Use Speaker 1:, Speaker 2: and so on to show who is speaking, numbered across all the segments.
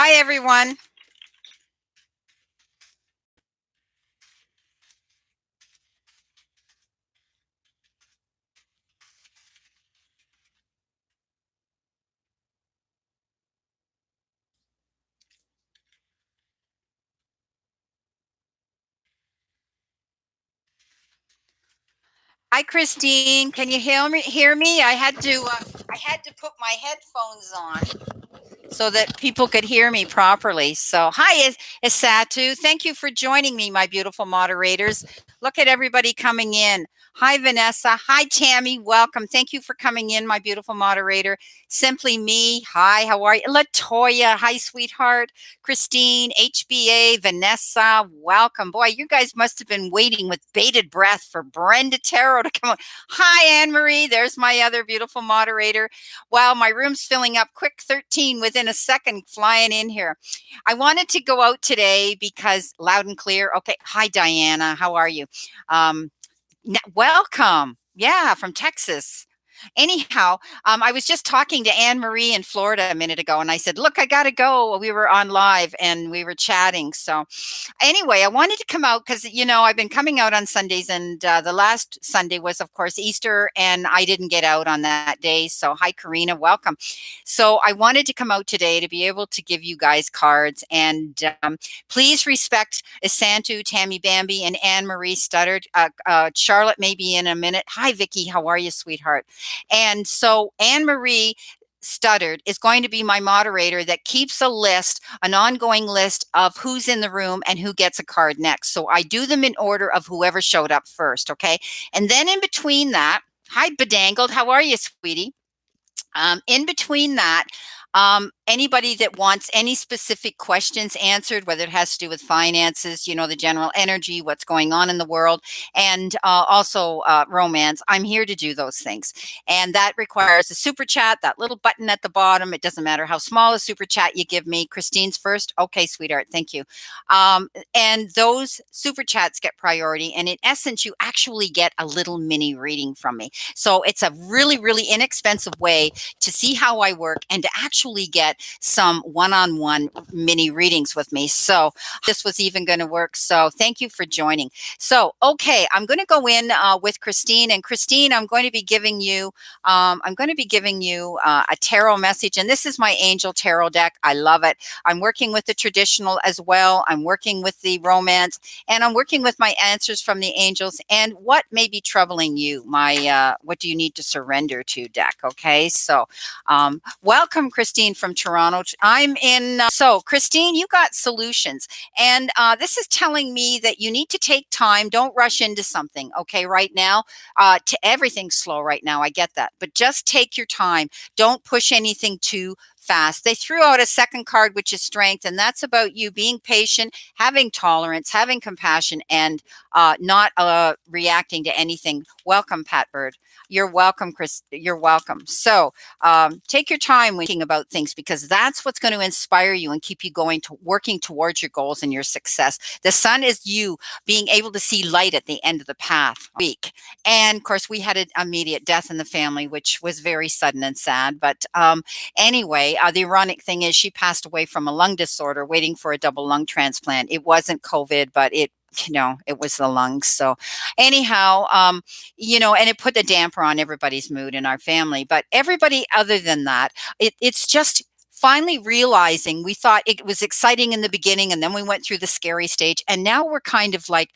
Speaker 1: Hi, everyone. Hi, Christine. Can you hear me? I had to put my headphones on so that people could hear me properly. So, hi, Isatu. Thank you for joining me, my beautiful moderators. Look at everybody coming in. Hi, Vanessa. Hi, Tammy. Welcome. Thank you for coming in, my beautiful moderator. Simply Me. Hi, how are you? Latoya. Hi, sweetheart. Christine, HBA, Vanessa. Welcome. Boy, you guys must have been waiting with bated breath for Brenda Tarot to come on. Hi, Anne Marie. There's my other beautiful moderator. Wow, my room's filling up quick. 13 within a second flying in here. I wanted to go out today because loud and clear. Okay. Hi, Diana. How are you? Um, Welcome. Yeah, from Texas. Anyhow, I was just talking to Anne Marie in Florida a minute ago, and I said, "Look, I got to go." We were on live and we were chatting. So, anyway, I wanted to come out because I've been coming out on Sundays, and the last Sunday was, of course, Easter, and I didn't get out on that day. So, hi, Karina, welcome. So, I wanted to come out today to be able to give you guys cards, and please respect Isantu, Tammy Bambi, and Anne Marie Stuttered. Charlotte may be in a minute. Hi, Vicky, how are you, sweetheart? And so Anne Marie Stuttered is going to be my moderator that keeps a list, an ongoing list of who's in the room and who gets a card next. So I do them in order of whoever showed up first, okay? And then in between that, hi, Bedangled, how are you, sweetie? In between that, anybody that wants any specific questions answered, whether it has to do with finances, the general energy, what's going on in the world, and also romance, I'm here to do those things. And that requires a super chat, that little button at the bottom. It doesn't matter how small a super chat you give me. Christine's first. Okay, sweetheart. Thank you. And those super chats get priority. And in essence, you actually get a little mini reading from me. So it's a really, really inexpensive way to see how I work and to actually get some one-on-one mini readings with me. So this was even going to work. So thank you for joining. So, okay, I'm going to go in with Christine, and Christine, I'm going to be giving you a tarot message, and this is my angel tarot deck. I love it. I'm working with the traditional as well. I'm working with the romance, and I'm working with my answers from the angels and what may be troubling you, what do you need to surrender to deck. Okay, so welcome, Christine from Toronto. I'm in. So, Christine, you got solutions. And this is telling me that you need to take time. Don't rush into something. Okay, right now, everything's slow right now. I get that. But just take your time. Don't push anything too fast. They threw out a second card, which is strength. And that's about you being patient, having tolerance, having compassion, and not reacting to anything. Welcome, Pat Bird. You're welcome, Chris. You're welcome. So take your time when thinking about things, because that's what's going to inspire you and keep you going to working towards your goals and your success. The sun is you being able to see light at the end of the path week. And of course, we had an immediate death in the family, which was very sudden and sad. But anyway, the ironic thing is she passed away from a lung disorder, waiting for a double lung transplant. It wasn't COVID, but it was the lungs. So anyhow, and it put a damper on everybody's mood in our family. But everybody other than that, it's just finally realizing. We thought it was exciting in the beginning, and then we went through the scary stage, and now we're kind of like,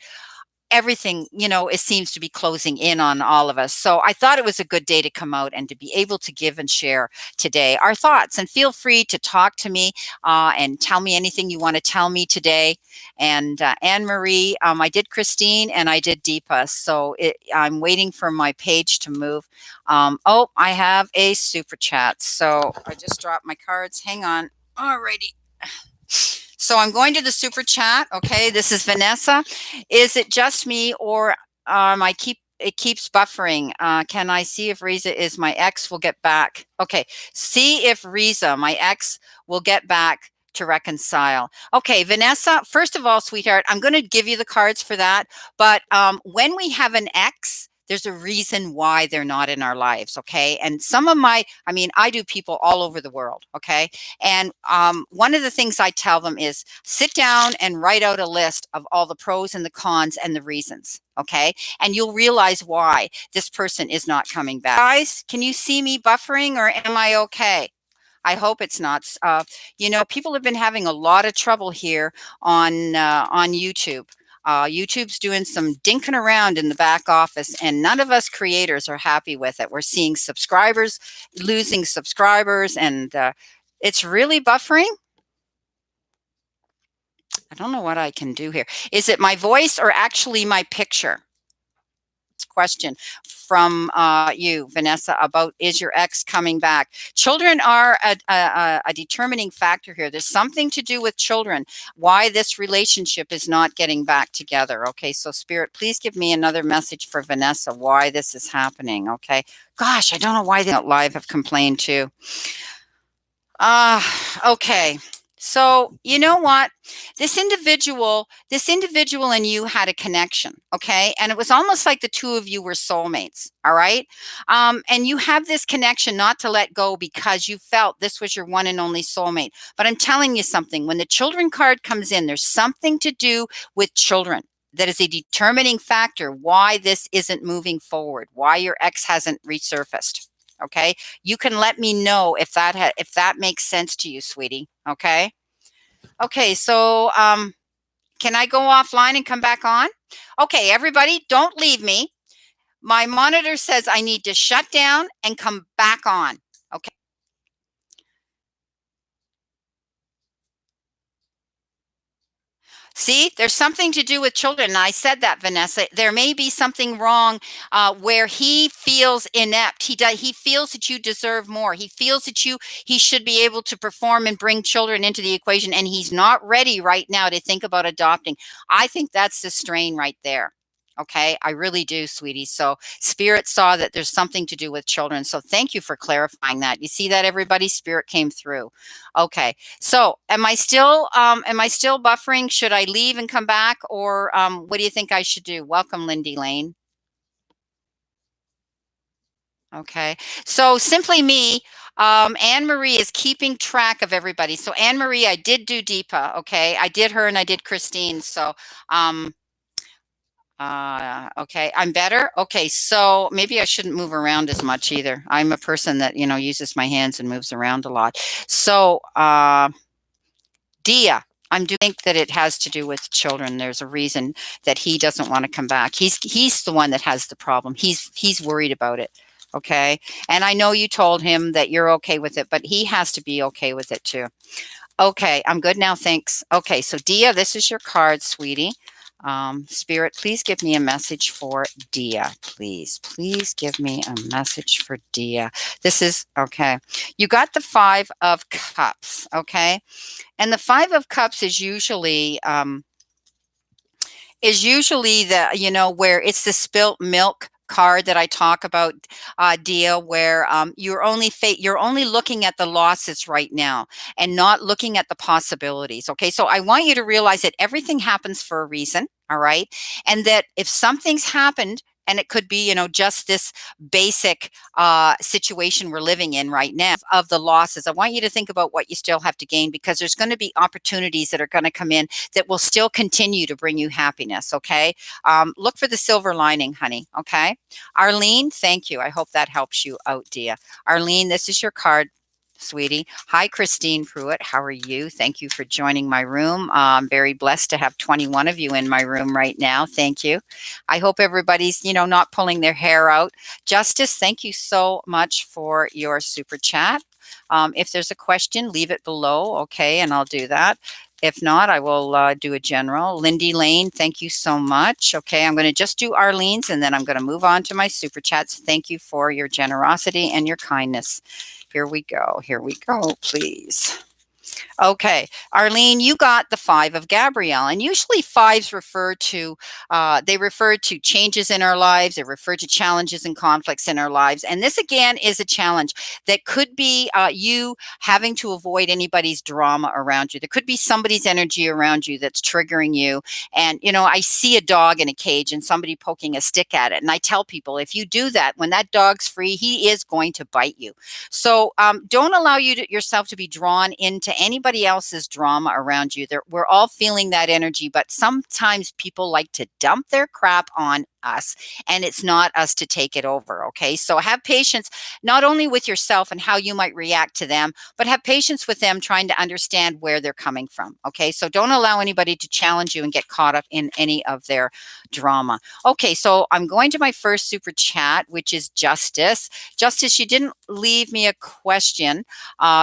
Speaker 1: everything, it seems to be closing in on all of us. So I thought it was a good day to come out and to be able to give and share today our thoughts. And feel free to talk to me and tell me anything you want to tell me today. And Anne Marie, I did Christine and I did Deepa. So I'm waiting for my page to move. Oh, I have a super chat. So I just dropped my cards. Hang on. Alrighty. So I'm going to the super chat. Okay, this is Vanessa. Is it just me, or it keeps buffering? Can I see if Riza is my ex will get back? Okay, see if Riza, my ex, will get back to reconcile. Okay, Vanessa, first of all, sweetheart, I'm going to give you the cards for that. But when we have an ex, there's a reason why they're not in our lives, okay? And some of my, I mean, I do people all over the world, okay? And one of the things I tell them is sit down and write out a list of all the pros and the cons and the reasons, okay? And you'll realize why this person is not coming back. Guys, can you see me buffering, or am I okay? I hope it's not. You know, people have been having a lot of trouble here on YouTube. YouTube's doing some dinking around in the back office, and none of us creators are happy with it. We're seeing subscribers losing subscribers, and it's really buffering. I don't know what I can do here. Is it my voice or actually my picture? Question from you, Vanessa, about is your ex coming back? Children are a determining factor here. There's something to do with children, why this relationship is not getting back together. Okay, so Spirit, please give me another message for Vanessa, why this is happening. Okay, gosh, I don't know why they live have complained too. Okay. So you know what? This individual and you had a connection, okay? And it was almost like the two of you were soulmates, all right? And you have this connection not to let go because you felt this was your one and only soulmate. But I'm telling you something, when the children card comes in, there's something to do with children that is a determining factor why this isn't moving forward, why your ex hasn't resurfaced. Okay, you can let me know if that makes sense to you, sweetie. Okay. Okay, so can I go offline and come back on? Okay, everybody, don't leave me. My monitor says I need to shut down and come back on. Okay. See, there's something to do with children. And I said that, Vanessa. There may be something wrong where he feels inept. He feels that you deserve more. He feels that he should be able to perform and bring children into the equation, and he's not ready right now to think about adopting. I think that's the strain right there. Okay, I really do, sweetie. So Spirit saw that there's something to do with children. So thank you for clarifying that. You see that, everybody? Spirit came through. Okay. So am I still buffering? Should I leave and come back, or what do you think I should do? Welcome, Lindy Lane. Okay. So simply me, Anne Marie is keeping track of everybody. So Anne Marie, I did do Deepa. Okay. I did her and I did Christine. So okay, I'm better. Okay, so maybe I shouldn't move around as much either. I'm a person that, you know, uses my hands and moves around a lot. So Dia, I'm do think that it has to do with children. There's a reason that he doesn't want to come back. He's the one that has the problem. He's worried about it. Okay. And I know you told him that you're okay with it, but he has to be okay with it too. Okay, I'm good now. Thanks. Okay, so Dia, this is your card, sweetie. Spirit, please give me a message for Dia. Please give me a message for Dia. This is okay. You got the 5 of Cups. Okay. And the 5 of Cups is usually the, you know, where it's the spilt milk card that I talk about, Dia, where you're only looking at the losses right now and not looking at the possibilities. Okay, so I want you to realize that everything happens for a reason. All right, and that if something's happened, and it could be, you know, just this basic situation we're living in right now of the losses, I want you to think about what you still have to gain, because there's going to be opportunities that are going to come in that will still continue to bring you happiness. Okay, look for the silver lining, honey. Okay, Arlene, thank you. I hope that helps you out, Dia. Arlene, this is your card, sweetie. Hi, Christine Pruitt. How are you? Thank you for joining my room. I'm very blessed to have 21 of you in my room right now. Thank you. I hope everybody's, you know, not pulling their hair out. Justice, thank you so much for your super chat. If there's a question, leave it below, okay, and I'll do that. If not, I will do a general. Lindy Lane, thank you so much. Okay, I'm going to just do Arlene's, and then I'm going to move on to my super chats. Thank you for your generosity and your kindness. Here we go, please. Okay, Arlene, you got the five of Gabrielle, and usually fives refer to they refer to changes in our lives. They refer to challenges and conflicts in our lives, and this again is a challenge that could be you having to avoid anybody's drama around you. There could be somebody's energy around you that's triggering you, and I see a dog in a cage and somebody poking a stick at it, and I tell people if you do that, when that dog's free, he is going to bite you. So don't allow yourself to be drawn into anybody else's drama around you. We're all feeling that energy, but sometimes people like to dump their crap on us, and it's not us to take it over. Okay, so have patience not only with yourself and how you might react to them, but have patience with them trying to understand where they're coming from. Okay, so don't allow anybody to challenge you and get caught up in any of their drama. Okay, so I'm going to my first super chat, which is Justice. Justice, you didn't leave me a question,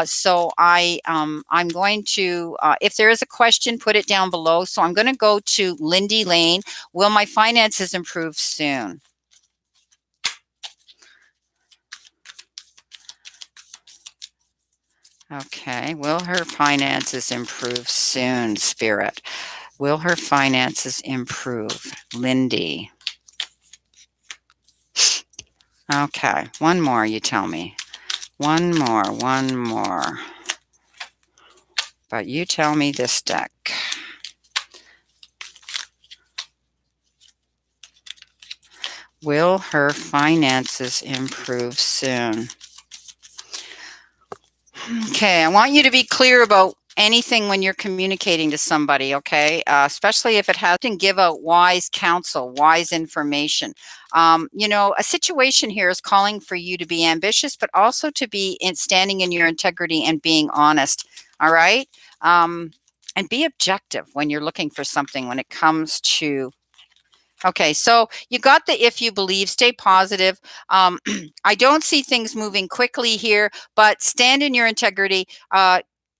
Speaker 1: so I'm going to, if there is a question, put it down below. So I'm going to go to Lindy Lane. Will my finances improve soon? Okay, will her finances improve soon, Spirit? Will her finances improve? Lindy. Okay, one more, you tell me. One more. But you tell me this deck. Will her finances improve soon? Okay, I want you to be clear about anything when you're communicating to somebody, okay? Especially if it has to give out wise counsel, wise information. A situation here is calling for you to be ambitious, but also to be standing in your integrity and being honest, all right? And be objective when you're looking for something when it comes to. Okay, so you got the if you believe, stay positive. I don't see things moving quickly here, but stand in your integrity.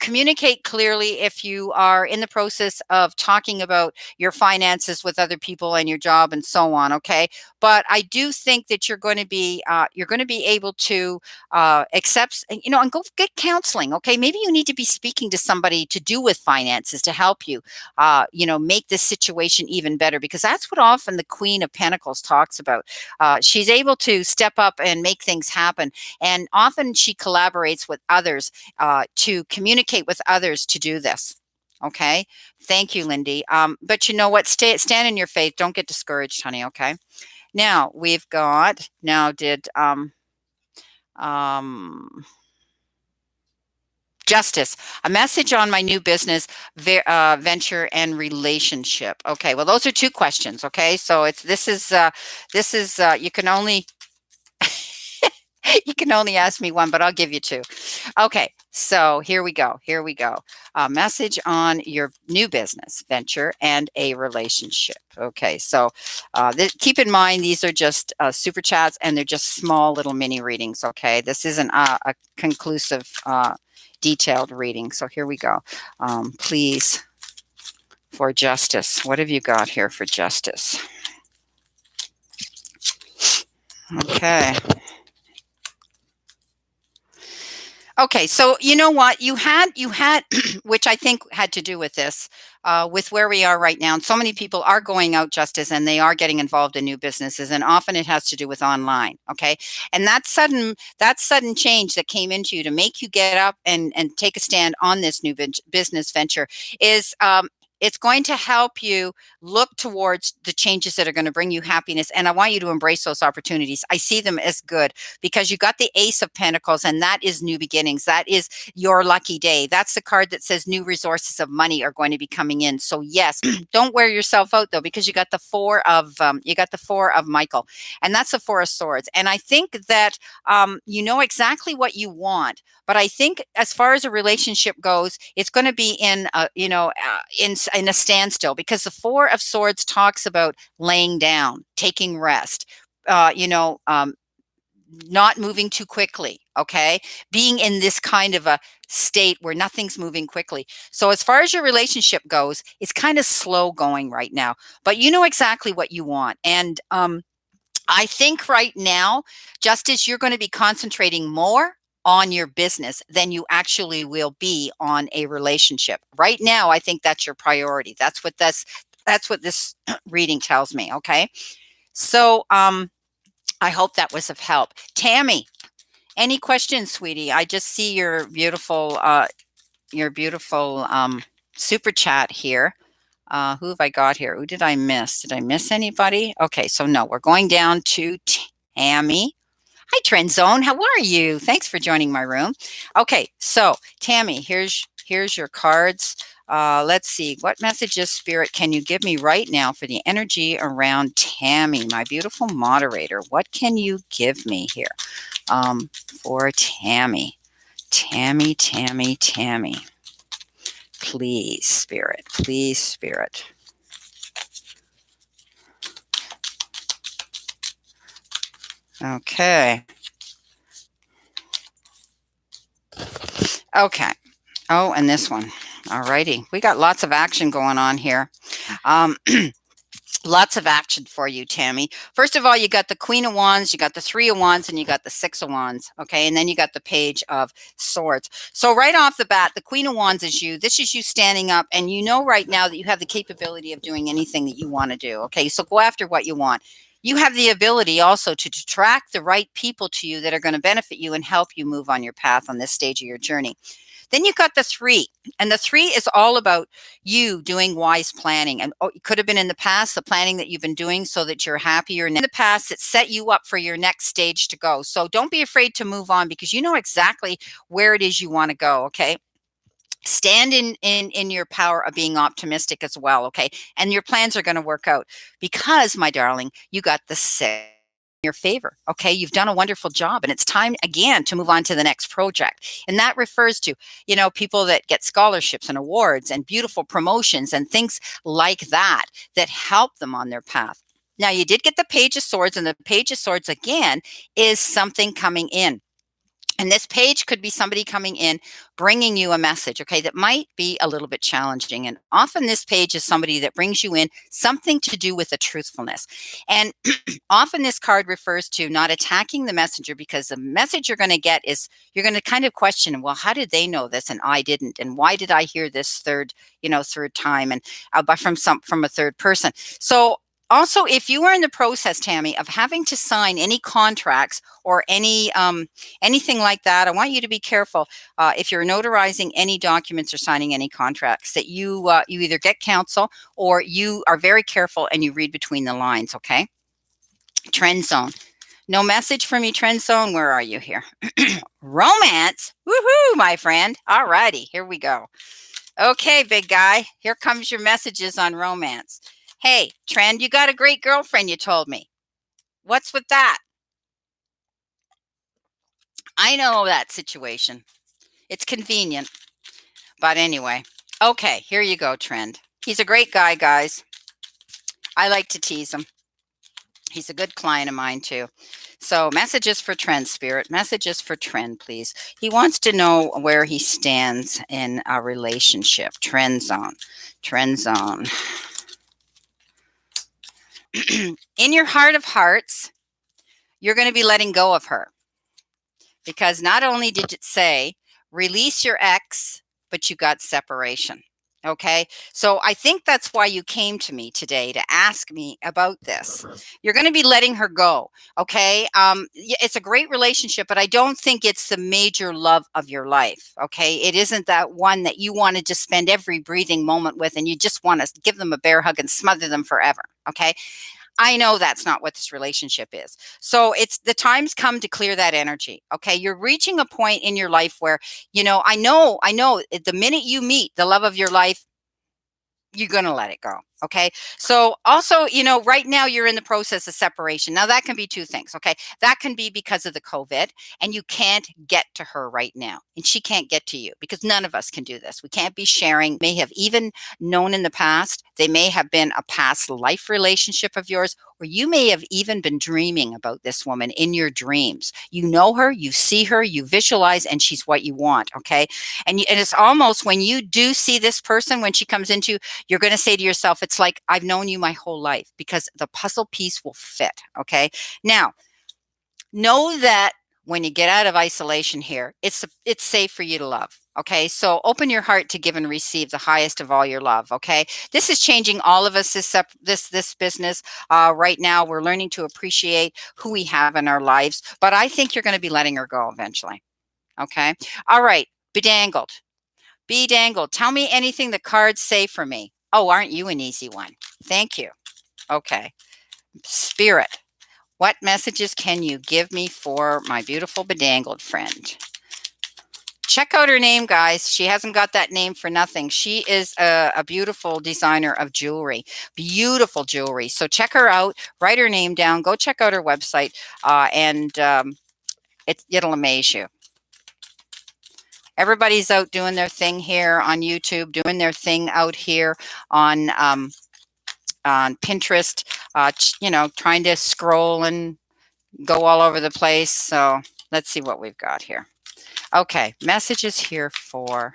Speaker 1: Communicate clearly if you are in the process of talking about your finances with other people and your job and so on. Okay, but I do think that you're going to be able to accept, and go get counseling. Okay, maybe you need to be speaking to somebody to do with finances to help you make this situation even better, because that's what often the Queen of Pentacles talks about. She's able to step up and make things happen, and often she collaborates with others to communicate with others to do this. Okay, thank you, Lindy. But you know what? Stand in your faith. Don't get discouraged, honey. Okay. Now we've got. Now did Justice, a message on my new business venture and relationship. Okay, well, those are two questions. Okay, so this is you can only you can only ask me one, but I'll give you two. Okay, so here we go. A message on your new business venture and a relationship. Okay, so keep in mind these are just super chats, and they're just small little mini readings. Okay, this isn't a conclusive detailed reading. So here we go. Please, for Justice, what have you got here for Justice? Okay. Okay, so you know what you had, which I think had to do with this, with where we are right now. And so many people are going out, Justice, and they are getting involved in new businesses, and often it has to do with online. Okay, and that sudden change that came into you to make you get up and take a stand on this new business venture is. It's going to help you look towards the changes that are going to bring you happiness. And I want you to embrace those opportunities. I see them as good, because you got the Ace of Pentacles, and that is new beginnings. That is your lucky day. That's the card that says new resources of money are going to be coming in. So yes, don't wear yourself out though, because you got the four of Michael, and that's the Four of Swords. And I think that you know exactly what you want. But I think as far as a relationship goes, it's going to be in a standstill, because the Four of Swords talks about laying down, taking rest, not moving too quickly. Okay, being in this kind of a state where nothing's moving quickly. So as far as your relationship goes, it's kind of slow going right now. But you know exactly what you want, and I think right now, Justice, you're going to be concentrating more on your business than you actually will be on a relationship. Right now, I think that's your priority. That's what this reading tells me, okay? So I hope that was of help. Tammy, any questions, sweetie? I just see your beautiful super chat here. Who have I got here? Who did I miss? Did I miss anybody? Okay, so no, we're going down to Tammy. Hi, Trend Zone. How are you? Thanks for joining my room. Okay, so Tammy, here's your cards. Let's see. What messages, Spirit, can you give me right now for the energy around Tammy, my beautiful moderator? What can you give me here for Tammy? Tammy. Please, Spirit. Please, Spirit. Okay. Okay. Oh, and this one. All righty. We got lots of action going on here. Lots of action for you, Tammy. First of all, you got the Queen of Wands, you got the Three of Wands, and you got the Six of Wands. Okay. And then you got the Page of Swords. So right off the bat, the Queen of Wands is you. This is you standing up, and you know right now that you have the capability of doing anything that you want to do. Okay. So go after what you want. You have the ability also to attract the right people to you that are going to benefit you and help you move on your path on this stage of your journey. Then you got the Three, and the Three is all about you doing wise planning. And it could have been in the past, the planning that you've been doing so that you're happier. In the past, it set you up for your next stage to go. So don't be afraid to move on because you know exactly where it is you want to go, okay? Stand in your power of being optimistic as well, okay? And your plans are going to work out because, my darling, you got the Six your favor. Okay. You've done a wonderful job and it's time again to move on to the next project. And that refers to, people that get scholarships and awards and beautiful promotions and things like that help them on their path. Now you did get the Page of Swords, and the Page of Swords again is something coming in. And this page could be somebody coming in, bringing you a message, okay, that might be a little bit challenging. And often this page is somebody that brings you in something to do with the truthfulness. And often this card refers to not attacking the messenger, because the message you're going to get is you're going to kind of question, well, how did they know this and I didn't? And why did I hear this third time and from a third person? So also, if you are in the process, Tammy, of having to sign any contracts or anything like that, I want you to be careful if you're notarizing any documents or signing any contracts that you either get counsel or you are very careful and you read between the lines, okay? Trend Zone. No message from you, Trend Zone. Where are you here? Romance. Woohoo, my friend. All righty, here we go. Okay, big guy. Here comes your messages on romance. Hey, Trend, you got a great girlfriend, you told me. What's with that? I know that situation. It's convenient. But anyway. Okay, here you go, Trend. He's a great guy, guys. I like to tease him. He's a good client of mine, too. So messages for Trend, Spirit. Messages for Trend, please. He wants to know where he stands in a relationship. Trend Zone. Trend Zone. In your heart of hearts, you're going to be letting go of her. Because not only did it say, release your ex, but you got separation. Okay. So I think that's why you came to me today to ask me about this. You're going to be letting her go. Okay. It's a great relationship, but I don't think it's the major love of your life. Okay. It isn't that one that you want to just spend every breathing moment with and you just want to give them a bear hug and smother them forever. Okay. I know that's not what this relationship is. So it's the time's come to clear that energy. Okay. You're reaching a point in your life where, I know the minute you meet the love of your life, you're going to let it go. Okay. So also, right now you're in the process of separation. Now that can be two things. Okay. That can be because of the COVID and you can't get to her right now and she can't get to you because none of us can do this. We can't be sharing. May have even known in the past. They may have been a past life relationship of yours, or you may have even been dreaming about this woman in your dreams. You know her, you see her, you visualize, and she's what you want. Okay. And it's almost when you do see this person, when she comes into, you're going to say to yourself, it's like, I've known you my whole life because the puzzle piece will fit. Okay. Now, know that when you get out of isolation here, it's safe for you to love. Okay, so open your heart to give and receive the highest of all your love. Okay, this is changing all of us. This business right now, we're learning to appreciate who we have in our lives. But I think you're going to be letting her go eventually. Okay, all right, bedangled, bedangled. Tell me anything the cards say for me. Oh, aren't you an easy one? Thank you. Okay, Spirit. What messages can you give me for my beautiful bedangled friend? Check out her name, guys. She hasn't got that name for nothing. She is a beautiful designer of jewelry, beautiful jewelry. So check her out, write her name down, go check out her website, and it'll amaze you. Everybody's out doing their thing here on YouTube, doing their thing out here on Pinterest, you know, trying to scroll and go all over the place. So let's see what we've got here. Okay, messages here for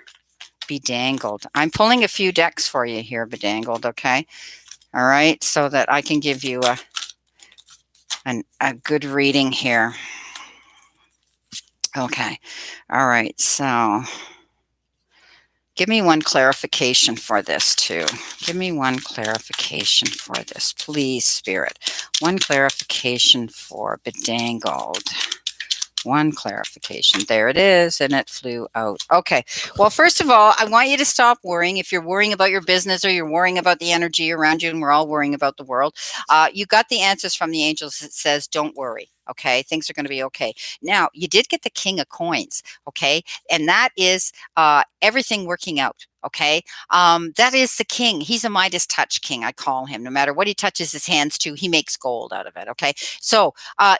Speaker 1: bedangled. I'm pulling a few decks for you here, bedangled, okay? All right, so that I can give you a good reading here. Okay, all right, so give me one clarification for this too. Give me one clarification for this, please, Spirit. One clarification for bedangled. One clarification. There it is, and it flew out. Okay. Well, first of all, I want you to stop worrying. If you're worrying about your business or you're worrying about the energy around you, and we're all worrying about the world, you got the answers from the angels that says, don't worry. Okay, things are going to be okay. Now, you did get the King of Coins, okay, and that is everything working out. Okay, that is the king. He's a Midas touch king, I call him. No matter what he touches his hands to, he makes gold out of it. Okay, so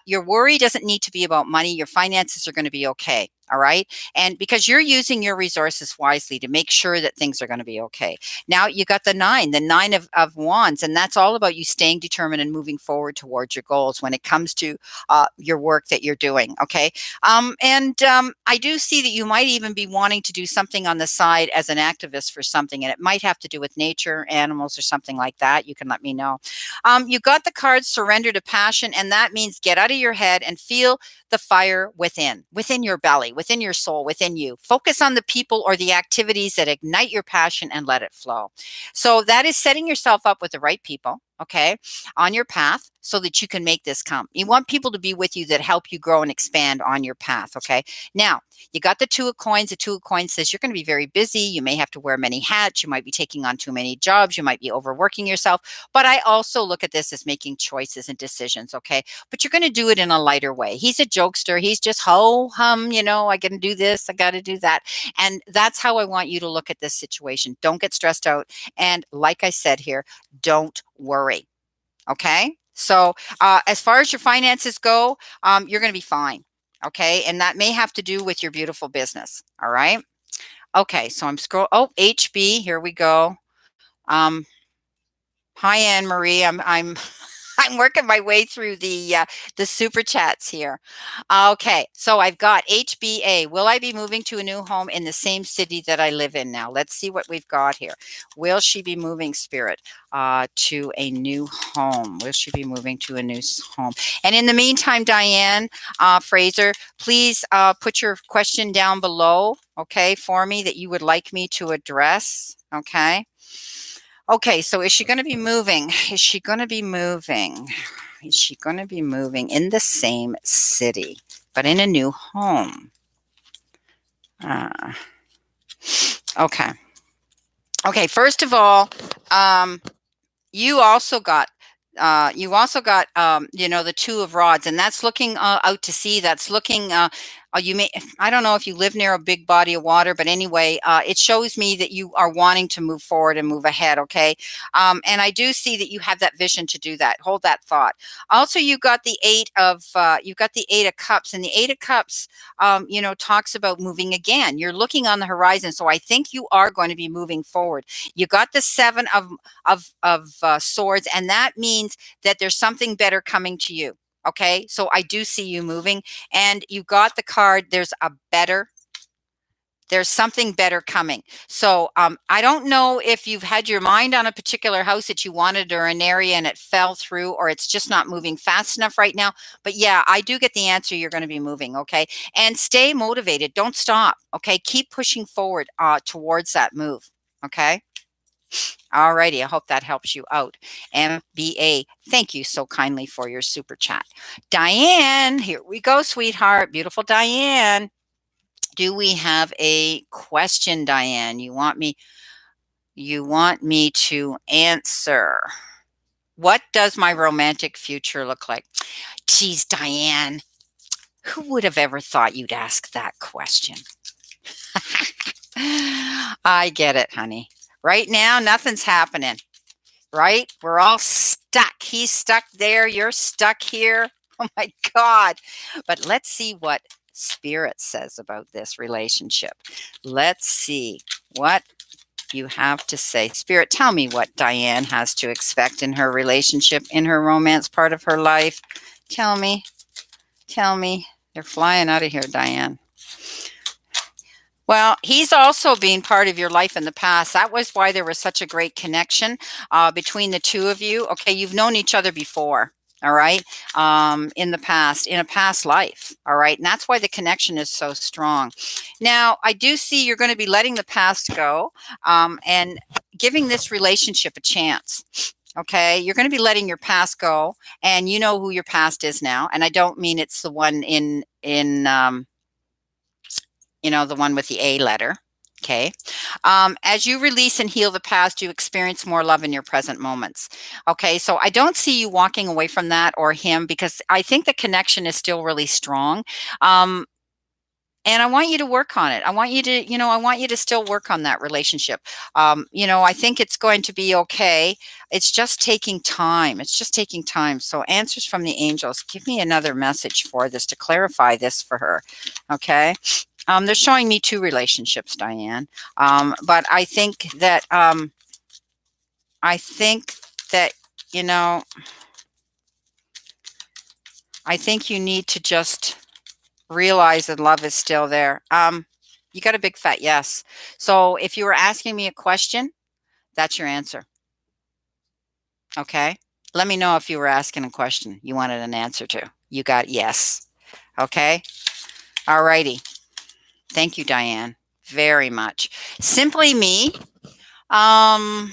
Speaker 1: your worry doesn't need to be about money. Your finances are going to be okay. All right. And because you're using your resources wisely to make sure that things are going to be okay. Now you got the nine of wands, and that's all about you staying determined and moving forward towards your goals when it comes to your work that you're doing. Okay. I do see that you might even be wanting to do something on the side as an activist for something, and it might have to do with nature, animals, or something like that. You can let me know. You got the card surrender to passion, and that means get out of your head and feel the fire within your belly, within your soul, within you. Focus on the people or the activities that ignite your passion and let it flow. So that is setting yourself up with the right people, okay, on your path so that you can make this come. You want people to be with you that help you grow and expand on your path, okay? Now, you got the Two of Coins. The Two of Coins says you're going to be very busy. You may have to wear many hats. You might be taking on too many jobs. You might be overworking yourself. But I also look at this as making choices and decisions, okay? But you're going to do it in a lighter way. He's a jokester. He's just ho-hum, you know, I got to do this, I got to do that. And that's how I want you to look at this situation. Don't get stressed out. And like I said here, don't worry, okay? So as far as your finances go, you're going to be fine. Okay. And that may have to do with your beautiful business. All right. Okay. So I'm scroll. Oh, HB. Here we go. Hi, Anne Marie. I'm I'm working my way through the super chats here. Okay, so I've got HBA. Will I be moving to a new home in the same city that I live in now? Let's see what we've got here. Will she be moving, Spirit, to a new home? Will she be moving to a new home? And in the meantime, Diane Fraser, please put your question down below, okay, for me that you would like me to address, okay? Okay, so is she going to be moving? Is she going to be moving? Is she going to be moving in the same city, but in a new home? Okay. Okay, first of all, you also got you know, the Two of Rods, and that's looking out to sea. That's looking you may, I don't know if you live near a big body of water, but anyway, it shows me that you are wanting to move forward and move ahead. Okay. And I do see that you have that vision to do that. Hold that thought. Also, you got the Eight of Cups, and the Eight of Cups, you know, talks about moving again. You're looking on the horizon. So I think you are going to be moving forward. You got the Seven of Swords, and that means that there's something better coming to you. Okay, so I do see you moving, and you got the card, there's a better There's something better coming. So I don't know if you've had your mind on a particular house that you wanted or an area and it fell through, or it's just not moving fast enough right now. But yeah, I do get the answer. You're going to be moving. Okay. And stay motivated. Don't stop. Okay. Keep pushing forward towards that move. Okay. All righty. I hope that helps you out. MBA, thank you so kindly for your super chat. Diane, here we go, sweetheart. Beautiful Diane. Do we have a question, Diane? You want me to answer? What does my romantic future look like? Geez, Diane, who would have ever thought you'd ask that question? I get it, honey. Right now, nothing's happening, right? We're all stuck. He's stuck there. You're stuck here. Oh my God. But let's see what Spirit says about this relationship. Let's see what you have to say. Spirit, tell me what Diane has to expect in her relationship, in her romance part of her life. Tell me. You're flying out of here, Diane. Well, he's also been part of your life in the past. That was why there was such a great connection between the two of you. Okay, you've known each other before, all right, in the past, in a past life, all right? And that's why the connection is so strong. Now, I do see you're going to be letting the past go and giving this relationship a chance. Okay, you're going to be letting your past go, and you know who your past is now. And I don't mean it's the one in the one with the A letter. Okay. As you release and heal the past, you experience more love in your present moments. Okay. So I don't see you walking away from that or him, because I think the connection is still really strong. And I want you to work on it. I want you to still work on that relationship. I think it's going to be okay. It's just taking time. So answers from the angels. Give me another message for this to clarify this for her. Okay. They're showing me two relationships, Diane. But I think that I think you need to just realize that love is still there. You got a big fat yes. So if you were asking me a question, that's your answer. Okay. Let me know if you were asking a question you wanted an answer to. You got yes. Okay. All righty. Thank you, Diane, very much. Simply me. Hi,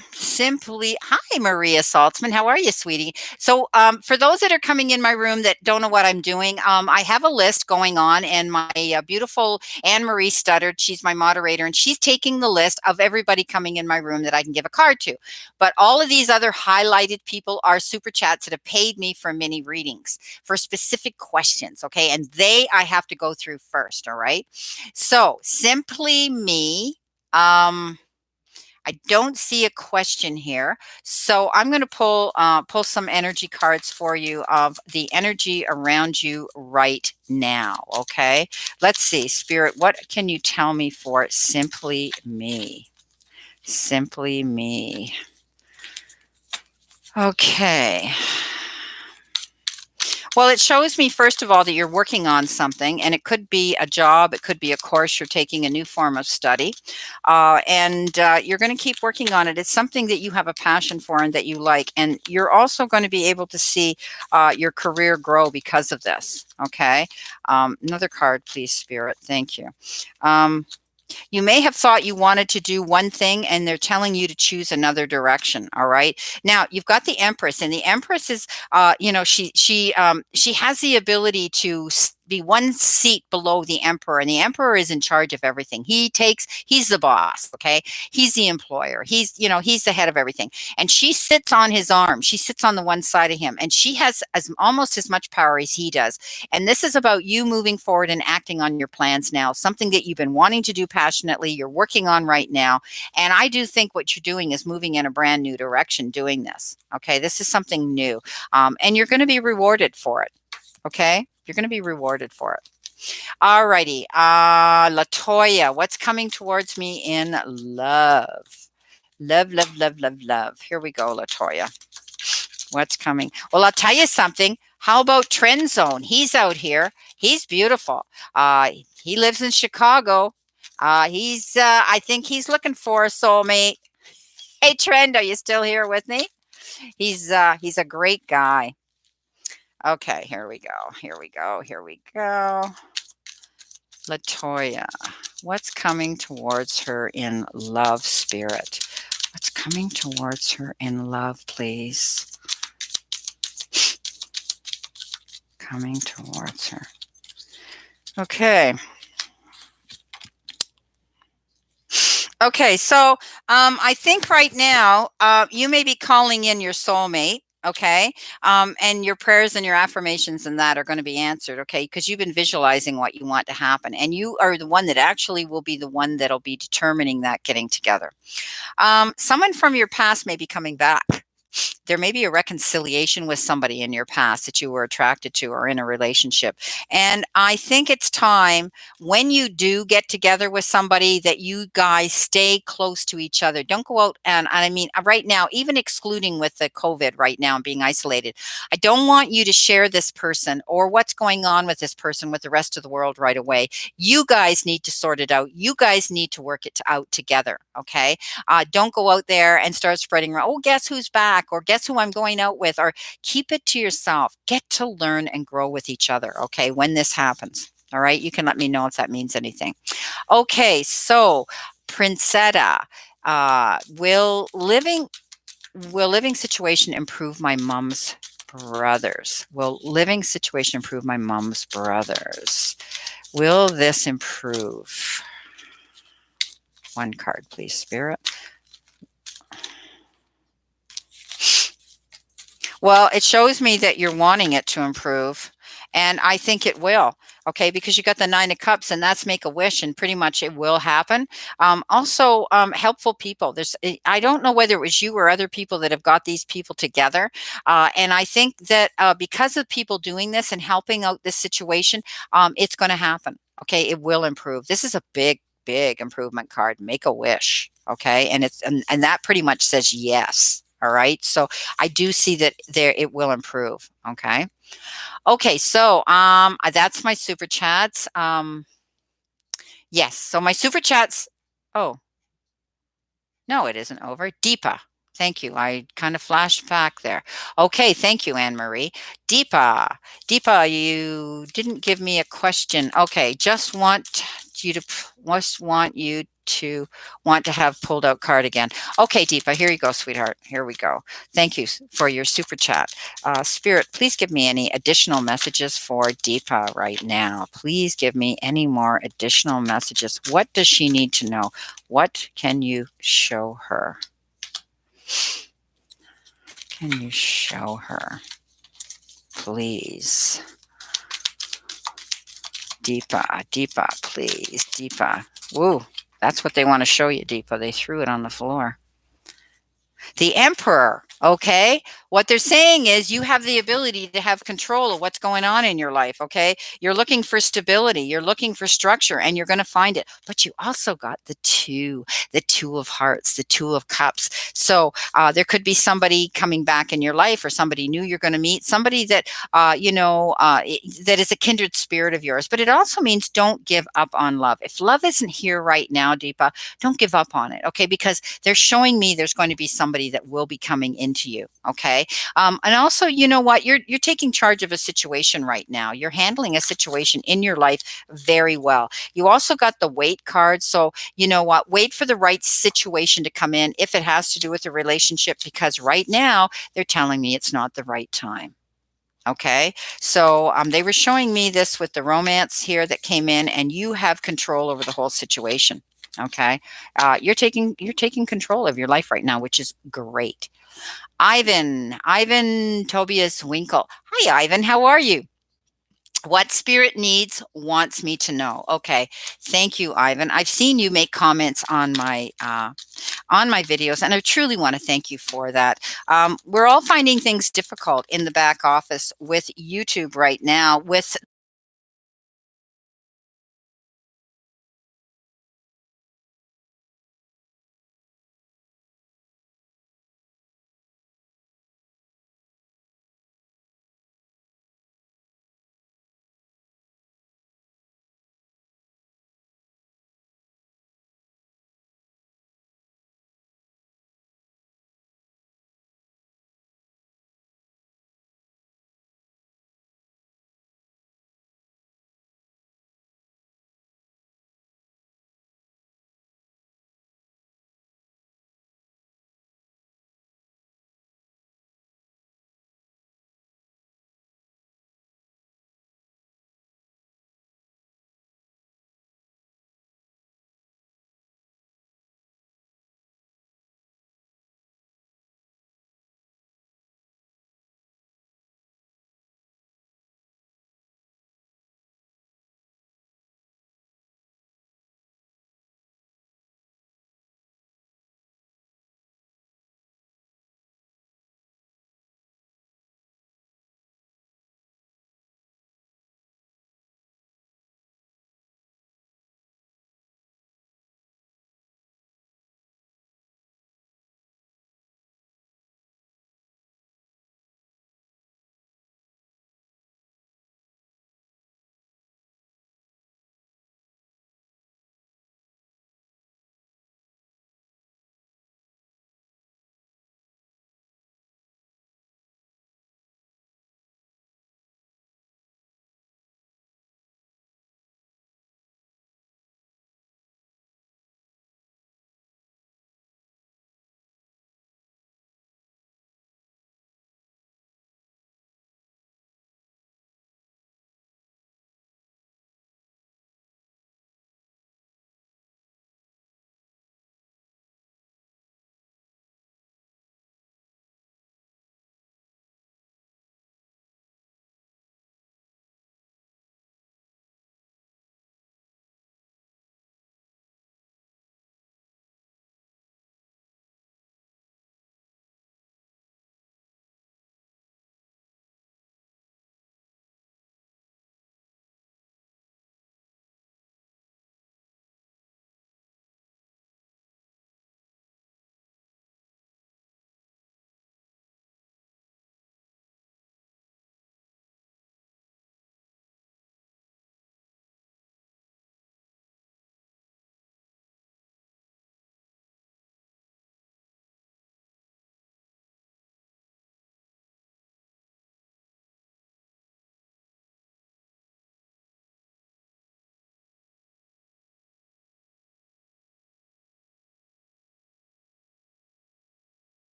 Speaker 1: Maria Saltzman. How are you, sweetie? So for those that are coming in my room that don't know what I'm doing, I have a list going on, and my beautiful Anne-Marie Studdard, she's my moderator, and she's taking the list of everybody coming in my room that I can give a card to. But all of these other highlighted people are super chats that have paid me for mini readings for specific questions, okay? And I have to go through first, all right? So simply me. I don't see a question here, so I'm going to pull some energy cards for you of the energy around you right now. Okay, let's see, Spirit, what can you tell me for simply me? Simply me. Okay. Well, it shows me, first of all, that you're working on something, and it could be a job, it could be a course, you're taking a new form of study, and you're going to keep working on it. It's something that you have a passion for and that you like, and you're also going to be able to see your career grow because of this, okay? Another card, please, Spirit. Thank you. You may have thought you wanted to do one thing, and they're telling you to choose another direction. All right. Now you've got the Empress, and the Empress is, she has the ability to be one seat below the Emperor, and the Emperor is in charge of everything. He's the boss. Okay. He's the employer. He's the head of everything. And she sits on his arm. She sits on the one side of him, and she has almost as much power as he does. And this is about you moving forward and acting on your plans now, something that you've been wanting to do passionately, you're working on right now. And I do think what you're doing is moving in a brand new direction doing this. Okay. This is something new. And you're going to be rewarded for it. Okay. You're going to be rewarded for it. All righty. Latoya, what's coming towards me in love? Love, love, love, love, love. Here we go, Latoya. What's coming? Well, I'll tell you something. How about Trend Zone? He's out here. He's beautiful. He lives in Chicago. I think he's looking for a soulmate. Hey, Trend, are you still here with me? He's a great guy. Okay, here we go. Here we go. Here we go. Latoya, what's coming towards her in love, spirit? What's coming towards her in love, please? Coming towards her. Okay. Okay, so I think right now you may be calling in your soulmate, okay? And your prayers and your affirmations and that are going to be answered, okay? Because you've been visualizing what you want to happen, and you are the one that actually will be the one that'll be determining that getting together. Someone from your past may be coming back. There may be a reconciliation with somebody in your past that you were attracted to or in a relationship. And I think it's time when you do get together with somebody that you guys stay close to each other. Don't go out and I mean, right now, even excluding with the COVID right now and being isolated, I don't want you to share this person or what's going on with this person with the rest of the world right away. You guys need to sort it out. You guys need to work it out together. Okay. Don't go out there and start spreading around, oh, guess who's back, or guess who I'm going out with, or keep it to yourself. Get to learn and grow with each other, okay, when this happens. All right, you can let me know if that means anything. Okay, so Princetta, will living situation improve my mom's brothers? Will living situation improve my mom's brothers? Will this improve? One card, please, Spirit. Well, it shows me that you're wanting it to improve, and I think it will. Okay, because you got the 9 of Cups, and that's make a wish, and pretty much it will happen. Also, helpful people. I don't know whether it was you or other people that have got these people together, and I think that because of people doing this and helping out this situation, it's going to happen. Okay, it will improve. This is a big improvement card. Make a wish. Okay, and and that pretty much says yes. All right, so I do see that there it will improve. Okay. Okay, so that's my super chats. Yes, so my super chats. Oh, no, it isn't over. Deepa. Thank you. I kind of flashed back there. Okay, thank you, Anne Marie. Deepa. Deepa, you didn't give me a question. Okay, just want you to want to have pulled out card again. Okay, Deepa, here you go, sweetheart. Here we go. Thank you for your super chat. Spirit, please give me any additional messages for Deepa right now. Please give me any more additional messages. What does she need to know? What can you show her? Can you show her? Please. Deepa, Deepa, please, Deepa. Woo, that's what they want to show you, Deepa. They threw it on the floor. The Emperor, okay? What they're saying is you have the ability to have control of what's going on in your life, okay? You're looking for stability, you're looking for structure, and you're going to find it. But you also got the Two of Hearts, the Two of Cups. So there could be somebody coming back in your life or somebody new you're going to meet, somebody that, that is a kindred spirit of yours. But it also means don't give up on love. If love isn't here right now, Deepa, don't give up on it, okay? Because they're showing me there's going to be somebody that will be coming into you, okay? And also, you know what? You're taking charge of a situation right now. You're handling a situation in your life very well. You also got the Wait card. So, you know what? Wait for the right situation to come in if it has to do with a relationship, because right now they're telling me it's not the right time. Okay, so they were showing me this with the romance here that came in, and you have control over the whole situation. Okay, you're taking control of your life right now, which is great. Ivan Tobias Winkle. Hi, Ivan. How are you? What spirit needs, wants me to know. Okay, thank you, Ivan. I've seen you make comments on my videos, and I truly want to thank you for that. We're all finding things difficult in the back office with YouTube right now, with